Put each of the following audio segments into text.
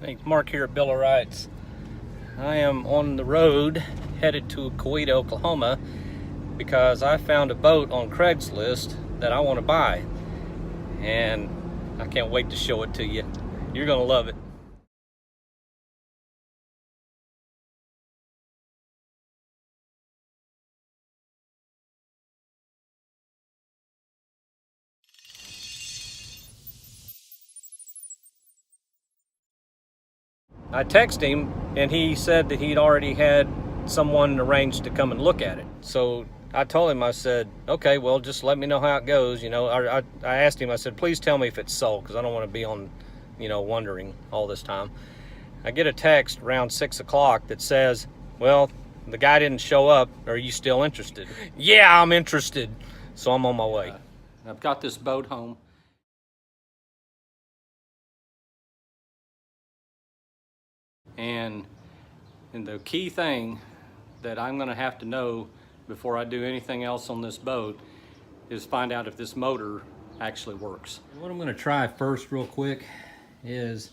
Hey, Mark here at Bill of Rights. I am on the road headed to Coweta, Oklahoma because I found a boat on Craigslist that I want to buy, and I can't wait to show it to you. You're gonna love it. I texted him and he said that he'd already had someone arranged to come and look at it. So I told him, I said, okay, well, just let me know how it goes. You know, I asked him, I said, please tell me if it's sold, because I don't want to be on, wondering all this time. I get a text around 6 o'clock that says, well, the guy didn't show up. Are you still interested? Yeah, I'm interested. So I'm on my way. I've got this boat home. And the key thing that I'm gonna have to know before I do anything else on this boat is find out if this motor actually works. What I'm gonna try first real quick is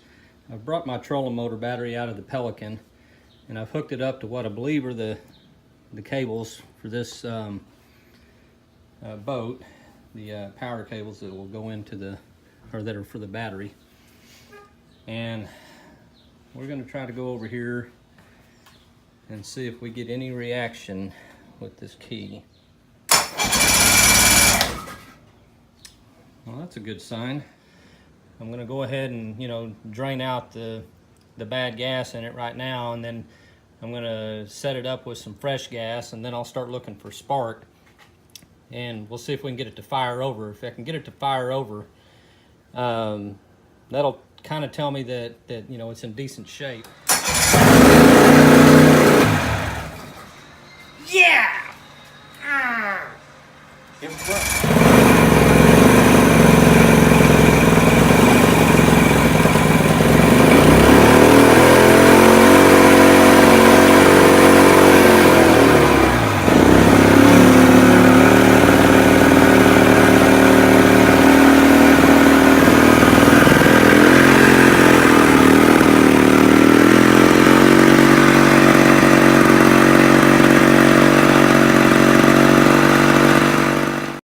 I've brought my trolling motor battery out of the Pelican, and I've hooked it up to what I believe are the cables for this boat, the power cables that will go into that are for the battery. And we're going to try to go over here and see if we get any reaction with this key. Well, that's a good sign. I'm going to go ahead and, drain out the bad gas in it right now, and then I'm going to set it up with some fresh gas, and then I'll start looking for spark, and we'll see if we can get it to fire over. If I can get it to fire over, that'll kind of tell me that it's in decent shape. Yeah! It worked.